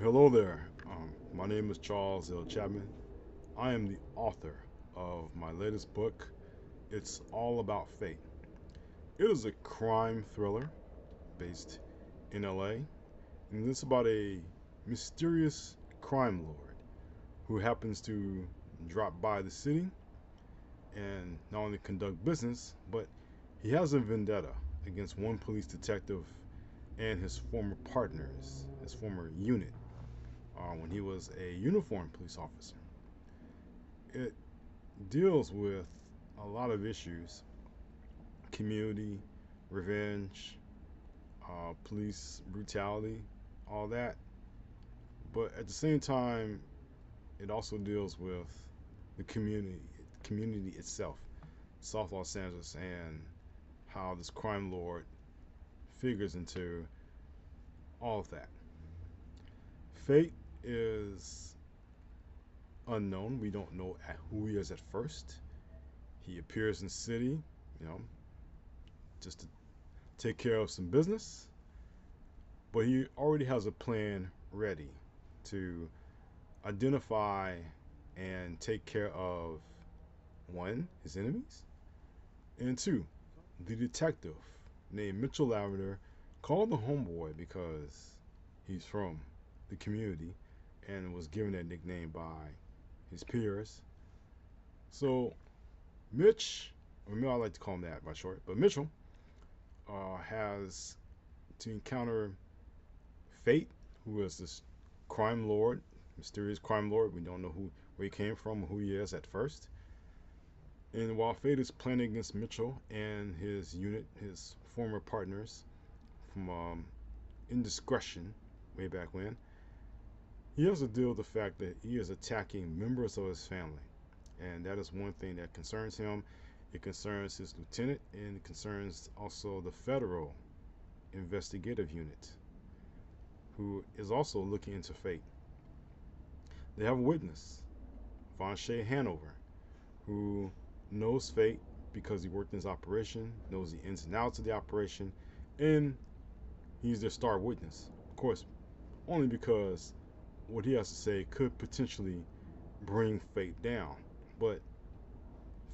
Hello there. My name is Charles L. Chapman. I am the author of my latest book. It's all about fate. It is a crime thriller based in LA, and it's about a mysterious crime lord who happens to drop by the city and not only conduct business, but he has a vendetta against one police detective and his former partners, his former unit, when he was a uniformed police officer. It deals with a lot of issues: community, revenge, police brutality, all that. But at the same time, it also deals with the community itself, South Los Angeles, and how this crime lord figures into all of that. Fate is unknown. We don't know who he is at first. He appears in the city, you know, just to take care of some business, but he already has a plan ready to identify and take care of one, his enemies, and two, the detective named Mitchell Lavender, called the homeboy because he's from the community and was given that nickname by his peers. So Mitch, or maybe I like to call him that by short, but Mitchell has to encounter Fate, who is this crime lord, mysterious crime lord. We don't know where he came from, or who he is at first. And while Fate is planning against Mitchell and his unit, his former partners, from indiscretion way back when, he has to deal with the fact that he is attacking members of his family. And that is one thing that concerns him. It concerns his lieutenant, and it concerns also the federal investigative unit, who is also looking into Fate. They have a witness, Von Shea Hanover, who knows Fate because he worked in his operation, knows the ins and outs of the operation, and he's their star witness. Of course, only because what he has to say could potentially bring Fate down. But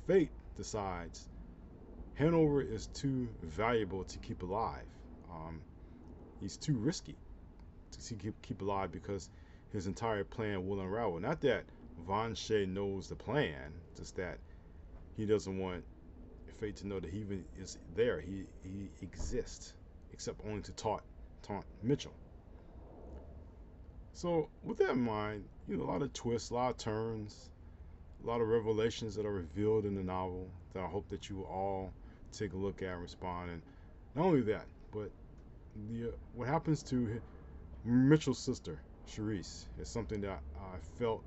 Fate decides Hanover is too valuable to keep alive. Um, he's too risky to keep alive because his entire plan will unravel. Not that Von Shea knows the plan, just that he doesn't want Fate to know that he even is there. He exists, except only to taunt Mitchell. So with that in mind, a lot of twists, a lot of turns, a lot of revelations that are revealed in the novel that I hope that you will all take a look at and respond. And not only that, but the what happens to Mitchell's sister, Charisse, is something that I felt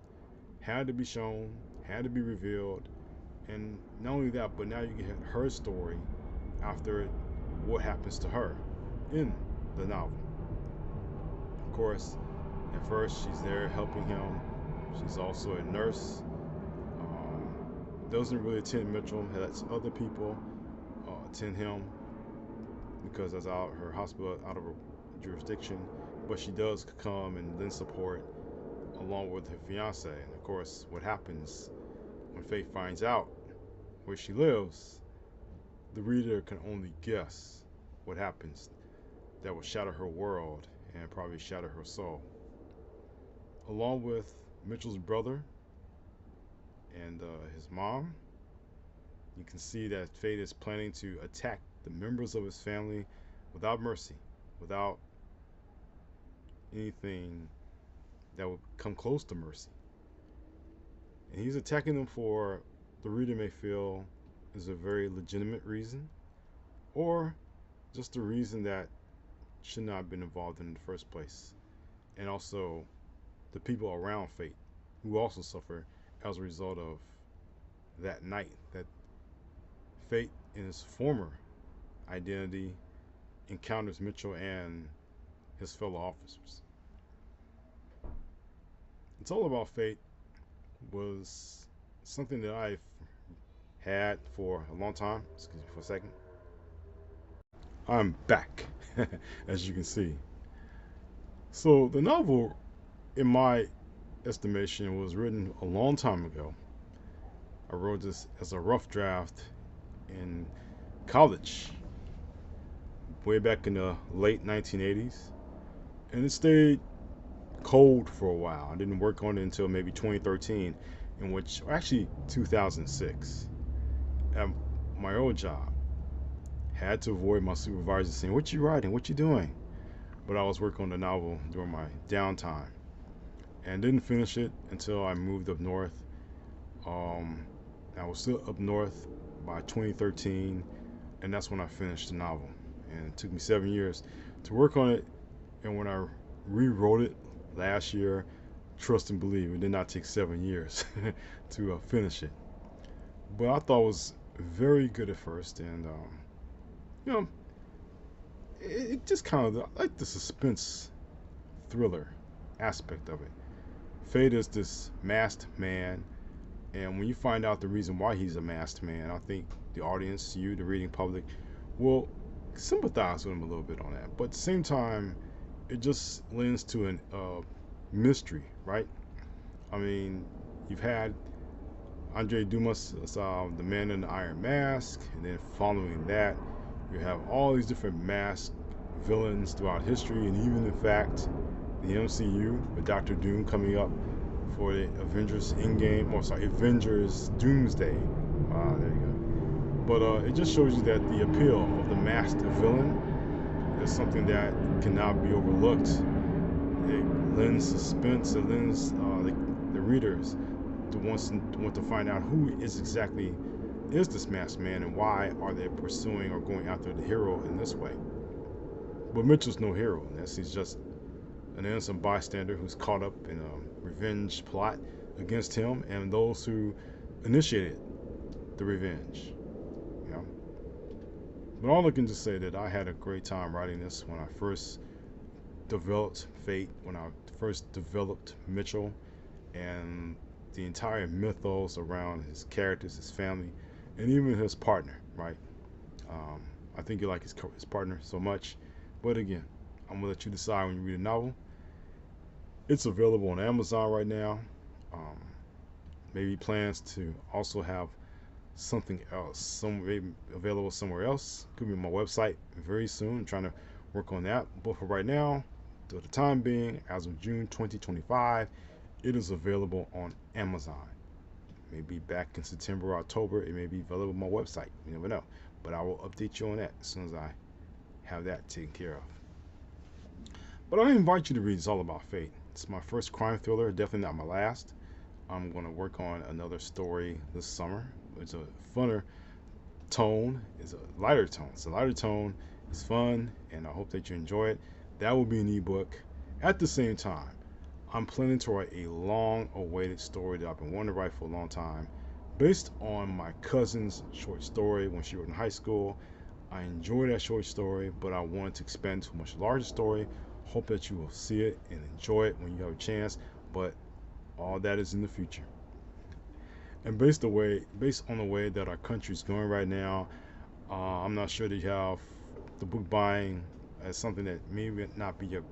had to be shown, had to be revealed. And not only that, but now you get her story after what happens to her in the novel. Of course, at first she's there helping him. She's also a nurse. Doesn't really attend Mitchell. Has other people attend him because that's out her hospital, out of her jurisdiction. But she does come and lend support along with her fiance. And of course, what happens when Faith finds out where she lives, the reader can only guess what happens that will shatter her world and probably shatter her soul. Along with Mitchell's brother and his mom, you can see that Fate is planning to attack the members of his family without mercy, without anything that would come close to mercy. And he's attacking them for, the reader may feel, is a very legitimate reason, or just a reason that should not have been involved in the first place. And also the people around Fate, who also suffer as a result of that night that Fate in his former identity encounters Mitchell and his fellow officers. It's All About Fate was something that I've had for a long time. Excuse me for a second. I'm back, as you can see. So the novel in my estimation, it was written a long time ago. I wrote this as a rough draft in college, way back in the late 1980s, and it stayed cold for a while. I didn't work on it until maybe 2013, in which actually 2006. At my old job, had to avoid my supervisor saying, "What you writing? What you doing?" But I was working on the novel during my downtime, and didn't finish it until I moved up north. Um, I was still up north by 2013, and that's when I finished the novel. And it took me 7 years to work on it. And when I rewrote it last year, trust and believe, it did not take 7 years to finish it. But I thought it was very good at first, and you know, it just kind of I like the suspense thriller aspect of it. Fate is this masked man, and when you find out the reason why he's a masked man, I think the audience, you, the reading public, will sympathize with him a little bit on that. But at the same time, it just lends to an mystery, right? I mean, you've had Andre Dumas, the Man in the Iron Mask, and then following that, you have all these different masked villains throughout history, and even in fact, the MCU with Doctor Doom coming up for the Avengers Endgame, or sorry, Avengers Doomsday. There you go. But it just shows you that the appeal of the masked villain is something that cannot be overlooked. It lends suspense. It lends the readers to want to find out who is exactly is this masked man, and why are they pursuing or going after the hero in this way. But Mitchell's no hero. He's just an innocent bystander who's caught up in a revenge plot against him and those who initiated the revenge. You know? But all I can just say that I had a great time writing this when I first developed Fate, when I first developed Mitchell, and the entire mythos around his characters, his family, and even his partner, right? I think you like his partner so much. But again, I'm going to let you decide when you read a novel. It's available on Amazon right now. Um, Maybe plans to also have something else, maybe available somewhere else. Could be on my website very soon. I'm trying to work on that. But for right now, to the time being, as of June 2025, it is available on Amazon. Maybe back in September or October, it may be available on my website. You never know. But I will update you on that as soon as I have that taken care of. But I invite you to read It's All About Fate. It's my first crime thriller, definitely not my last. I'm going to work on another story this summer. It's a funner tone. It's a lighter tone. It's a lighter tone. It's fun, and I hope that you enjoy it. That will be an ebook. At the same time, I'm planning to write a long-awaited story that I've been wanting to write for a long time, based on my cousin's short story when she was in high school. I enjoyed that short story, but I wanted to expand to a much larger story. Hope that you will see it and enjoy it when you have a chance, but all that is in the future. And based on the way that our country is going right now, I'm not sure that you have the book buying as something that may not be your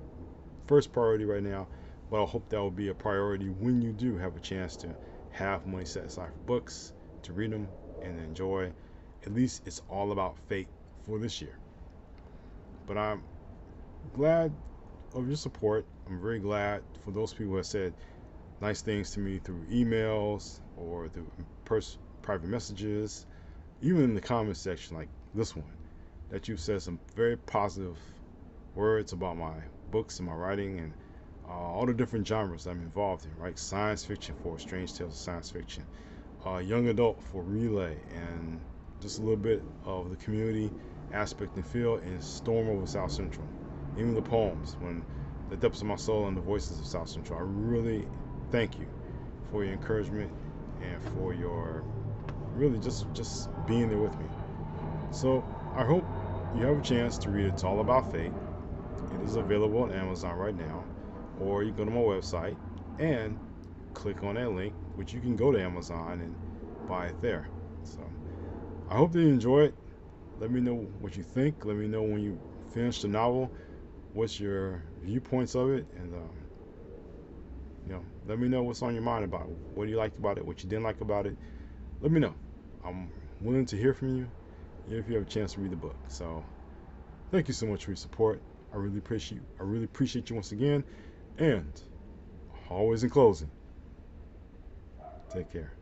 first priority right now, but I hope that will be a priority when you do have a chance to have money set aside for books, to read them and enjoy. At least It's All About Fate for this year. But I'm glad of your support. I'm very glad for those people who have said nice things to me through emails or through private messages, even in the comment section like this one, that you've said some very positive words about my books and my writing, and all the different genres I'm involved in, right? Science fiction for Strange Tales of Science Fiction, young adult for Relay, and just a little bit of the community aspect and feel in Storm over South Central. Even the poems, when the depths of my soul and the voices of South Central. I really thank you for your encouragement and for your really just being there with me. So I hope you have a chance to read It's All About Fate. It is available on Amazon right now, or you go to my website and click on that link, which you can go to Amazon and buy it there. So I hope that you enjoy it. Let me know what you think. Let me know when you finish the novel, what's your viewpoints of it, and let me know what's on your mind about it. What you liked about it, what you didn't like about it. Let me know. I'm willing to hear from you if you have a chance to read the book. So thank you so much for your support. I really appreciate you once again. And always in closing, take care.